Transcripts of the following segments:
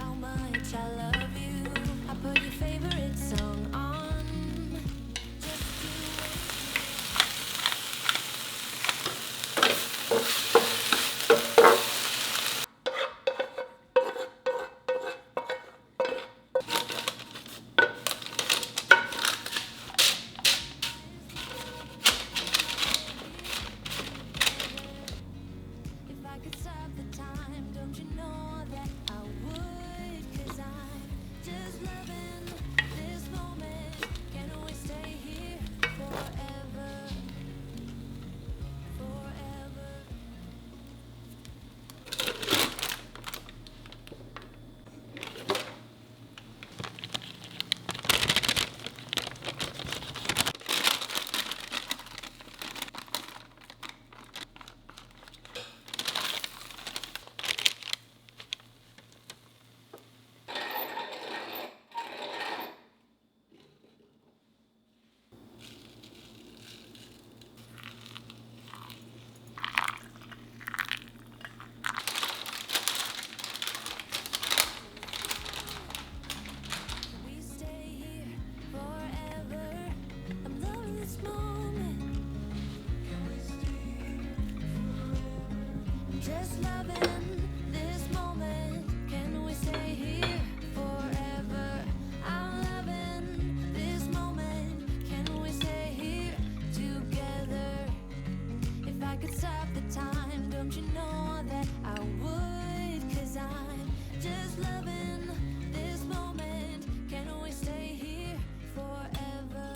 how much I love you. I put your favorite song on. Just if I could stop the time, don't you know that I would? 'Cause I'm just loving this moment. Can we stay here forever? Forever. We stay here forever. I'm loving this moment. Just loving this moment. Can we stay here forever? I'm loving this moment. Can we stay here together? If I could stop the time, don't you know that I would? 'Cause I'm just loving this moment. Can we stay here forever?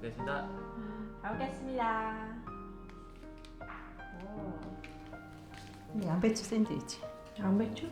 알겠습니다. 잘 먹겠습니다. 양배추 샌드위치. 양배추?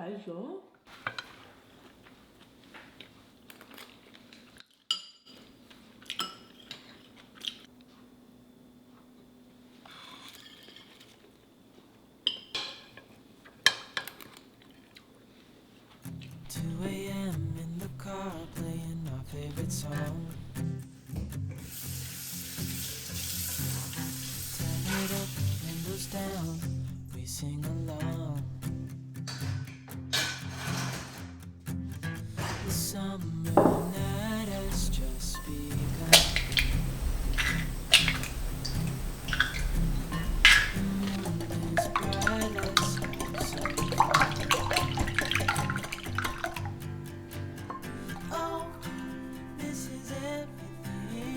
맛있어. 2 a.m. in the car playing our favorite song. Turn it up, windows down, we sing along. The summer night has just begun. The moon is bright, let's have some fun. Oh, this is everything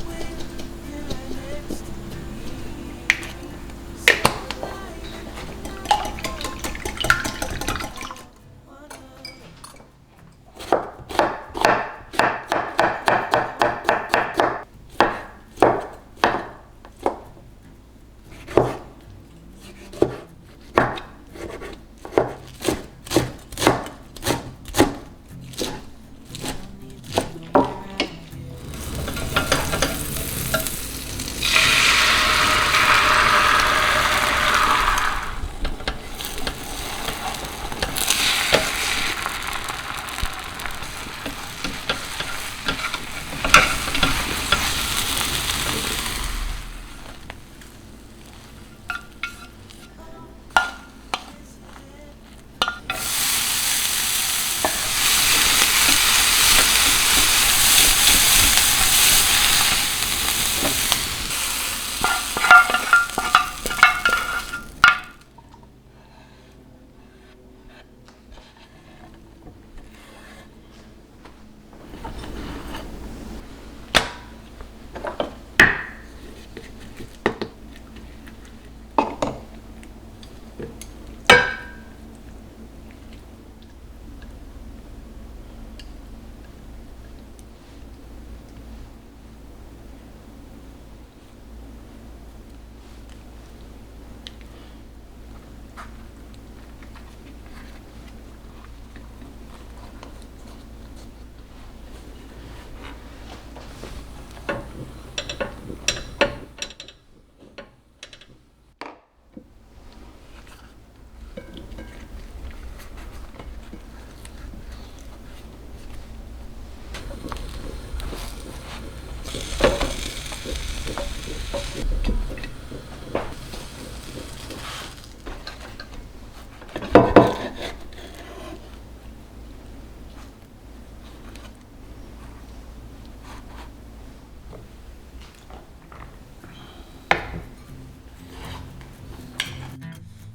with you right next to me. So alive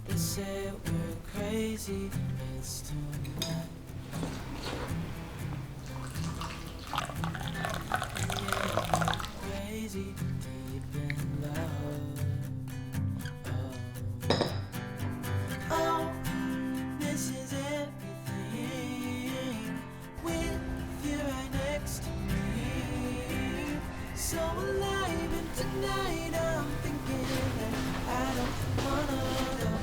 They say we're crazy, it's tonight. Yeah, we're crazy, deep in love. Oh, this is everything with you right next to me. So alive, and tonight I'm thinking that I don't wanna go.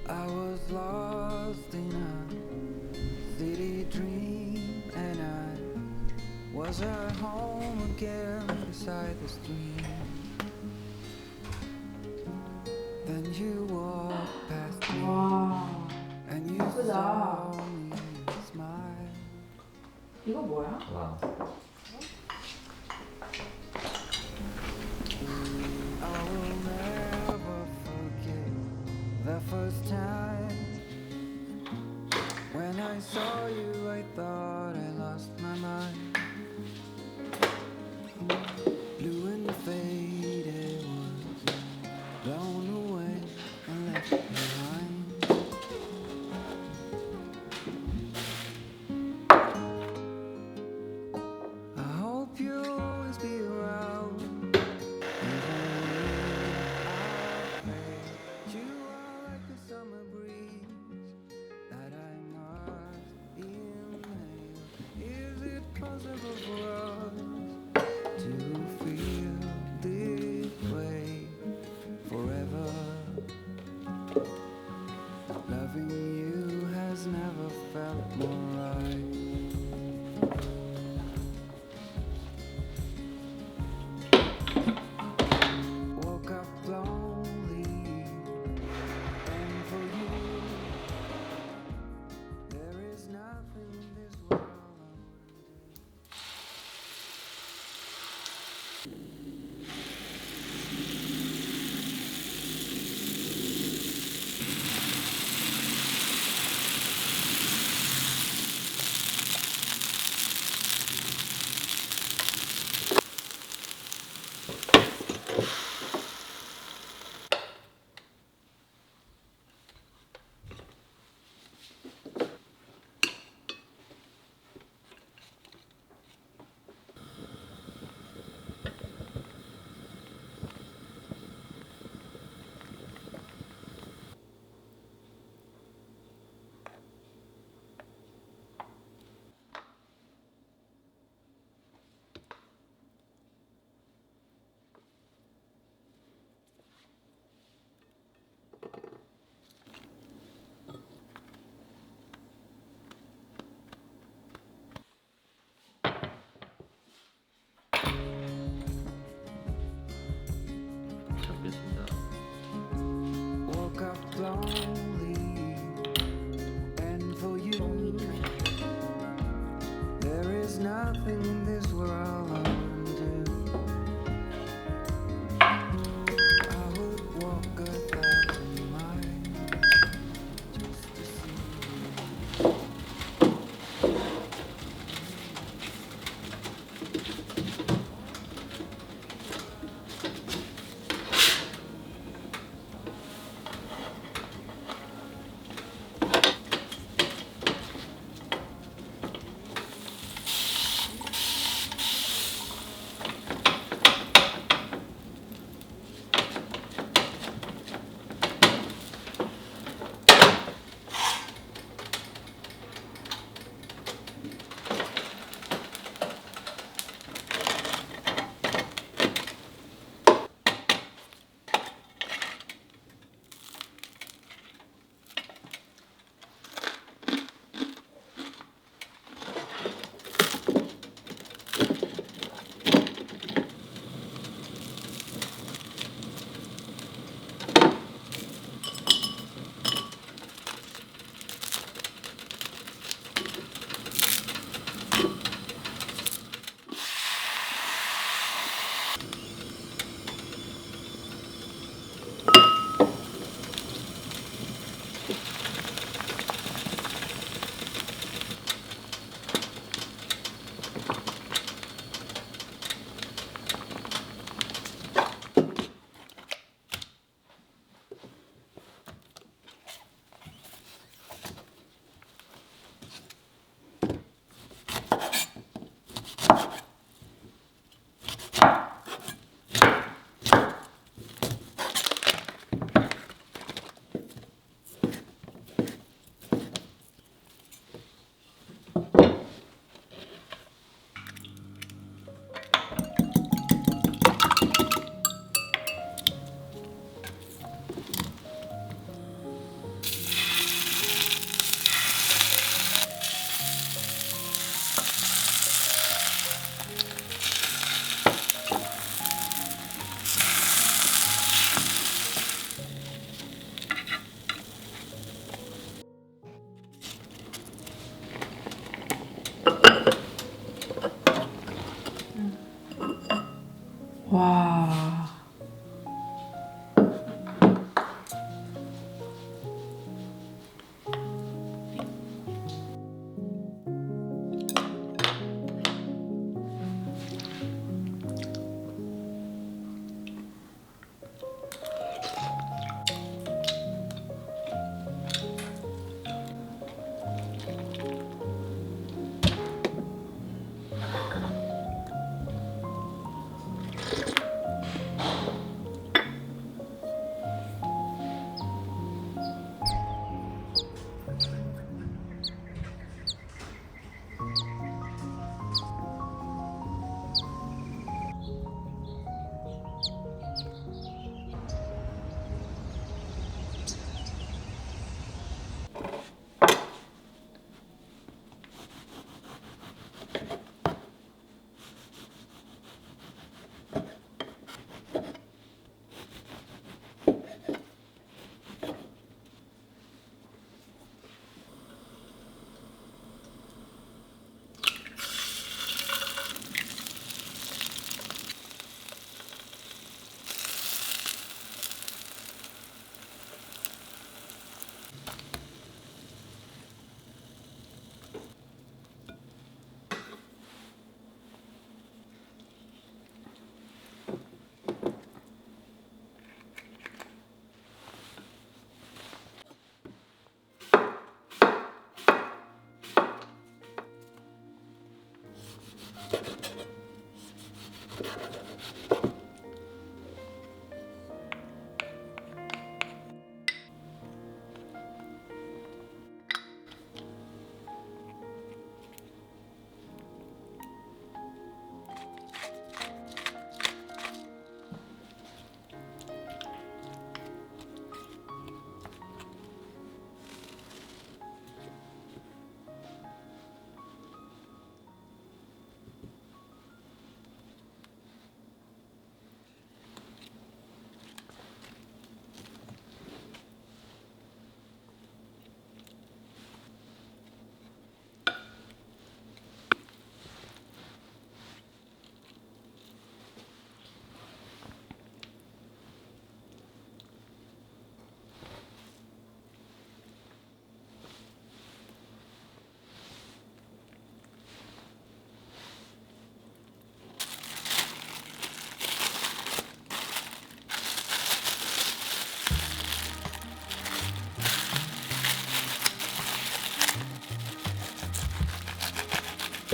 I was lost in a city dream, and I was at home again beside the stream. Then you walked past me, 와, and you 예쁘다. saw me smile. 이거 뭐야? 와. I will never forget the first time when I saw you. I thought I lost my mind. Blue and faded was blown away and left behind. I hope you'll always be around. You are like the summer breeze that I must inhale. Is it possible for us to feel this way forever? Loving you has never felt more right. Woke up lonely, and for you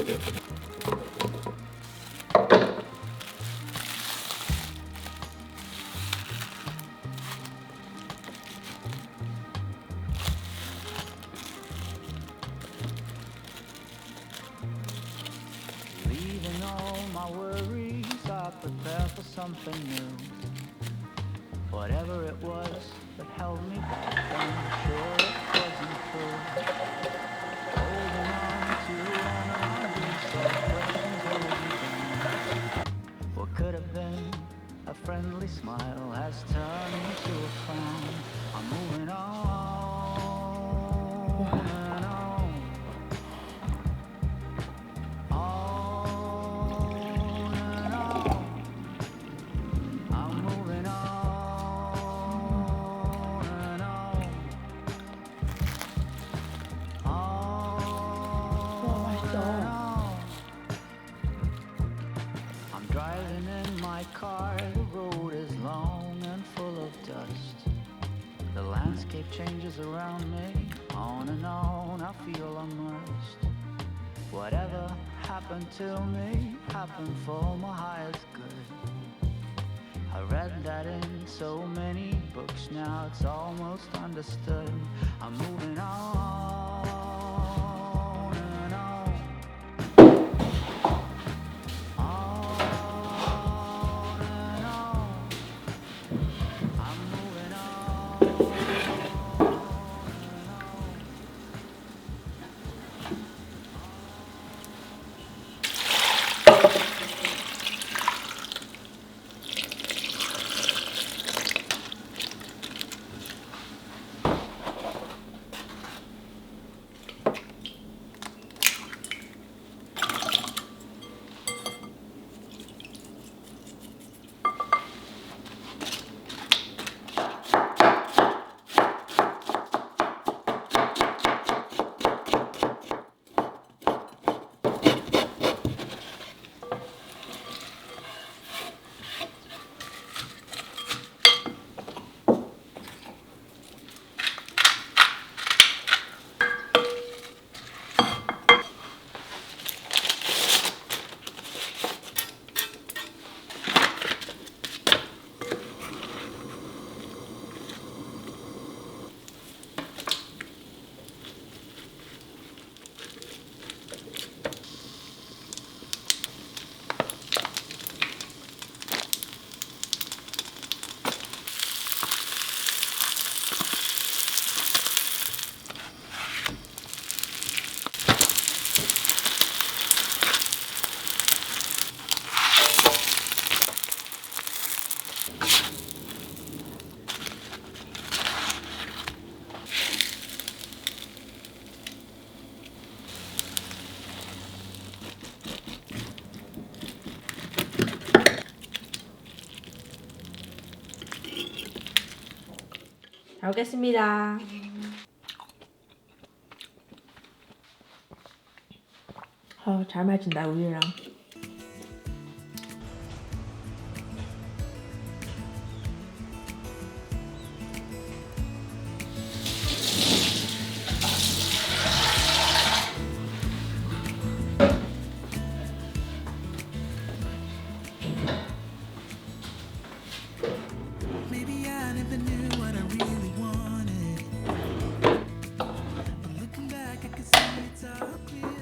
Leaving all my worries, I prepare for something new. Whatever it was that held me back, I'm sure it wasn't true. Holding on to one of these questions holding me. What could have been a friendly smile has turned into a frown. I'm moving on and on. On and on. I'm moving on and on. On and on. I'm driving in my car, the road is long and full of dust. The landscape changes around me, on and on, I feel immersed. Whatever happened to me happened for my highest good. I read that in so many books, now it's almost understood. I'm moving on and on. On and on. I'm moving on and on. 잘 먹겠습니다. 잘 마신다 우유랑. Maybe I never knew what I really wanted. But looking back, I can see it's all clear.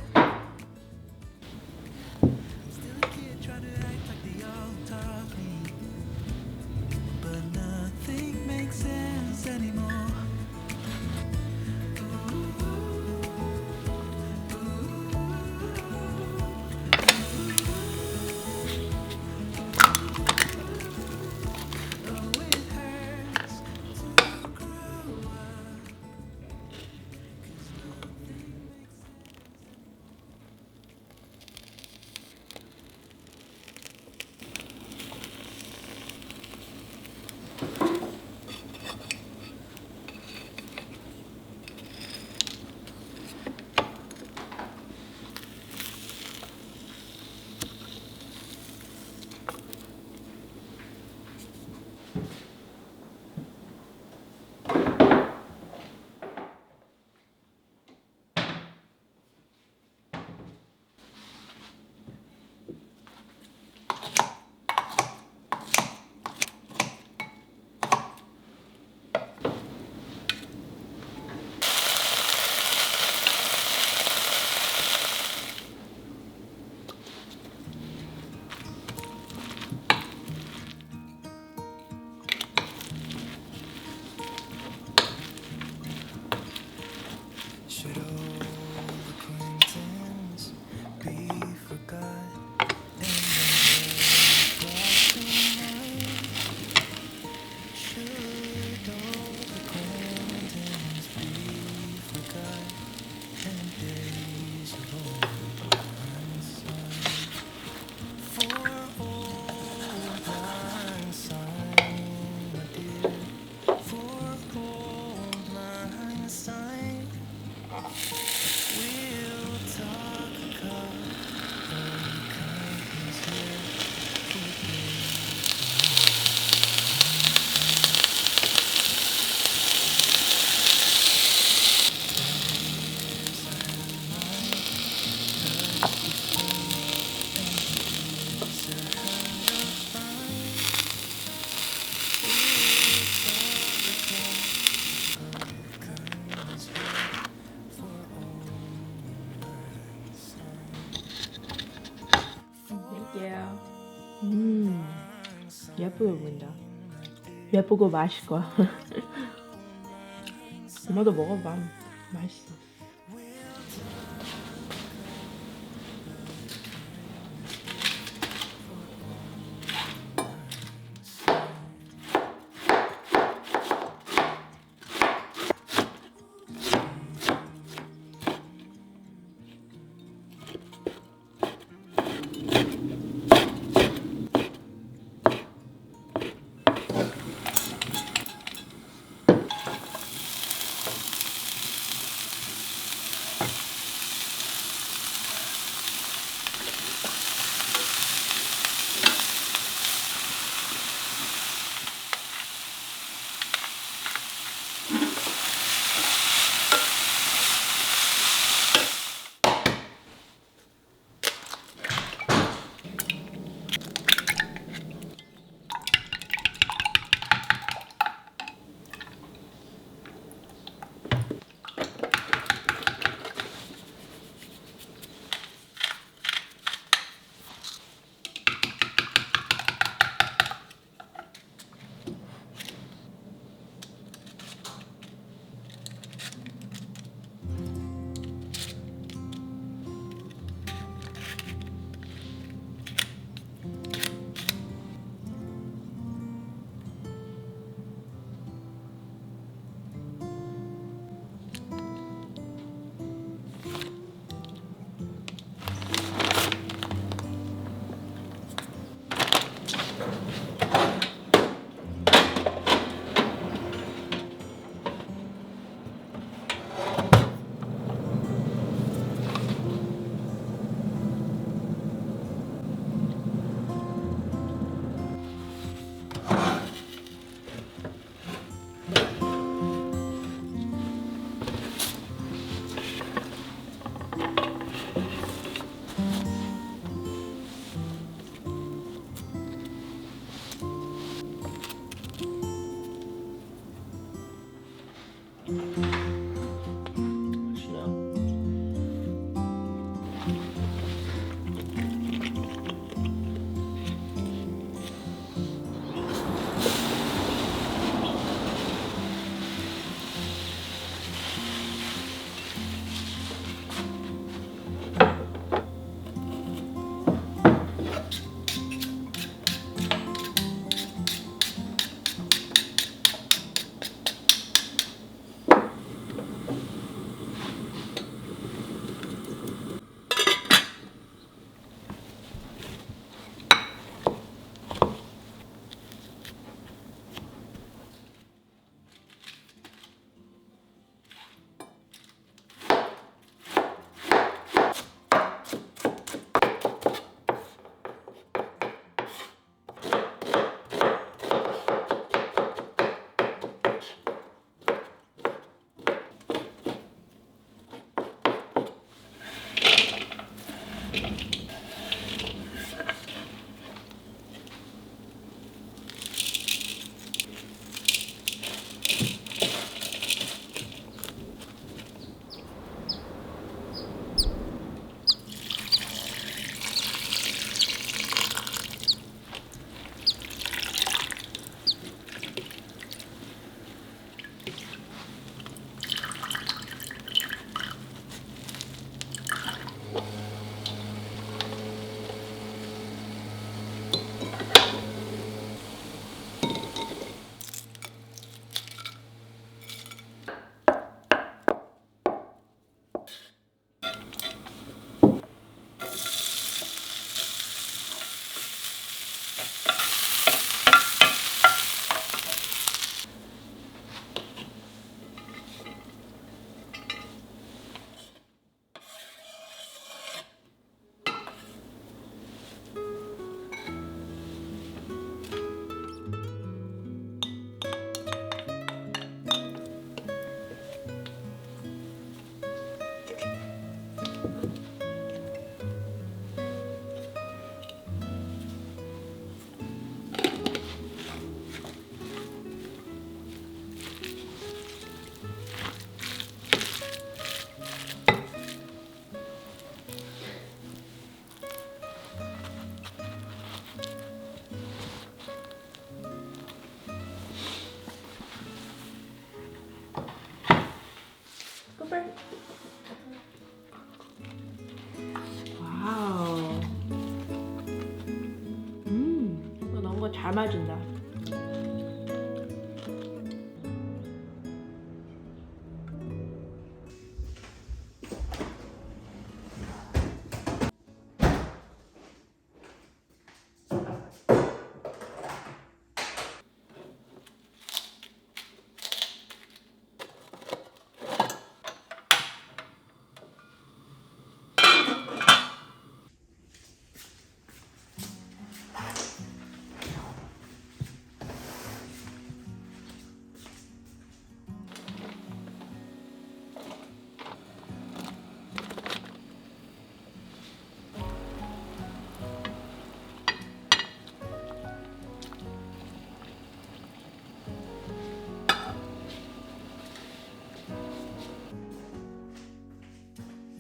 예쁘게 보인다. 예쁘고 맛있을 거야. 엄마도 먹어봐. 맛있어. 펄펄. 와우. 이거 넣은 거 잘 맞은다.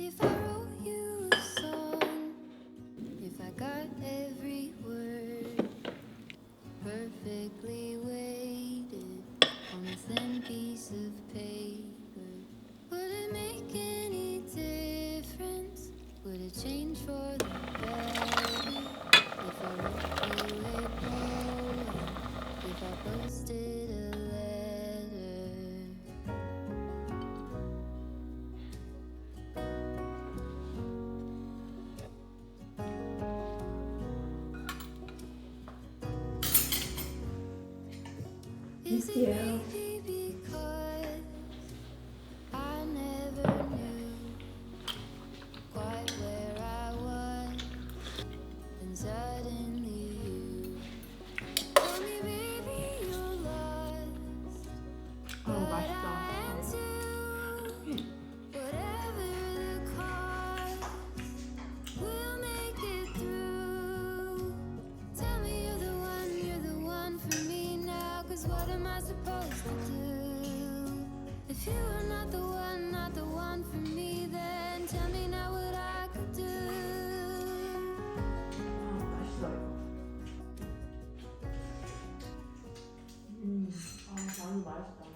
If I wrote you a song, if I got every word perfectly weighted on a thin piece of paper, would it make any difference? Would it change for the better if I wrote you a poem? If I posted a letter? Is it maybe because I never knew quite where I was, and suddenly you told me, baby, you're lost. But I am too. Whatever the cost, we'll make it through. Tell me you're the one for me now. 'Cause what am I supposed to do? If you are not the one for me, then tell me now what I could do. 맛있어. 나도 맛있다.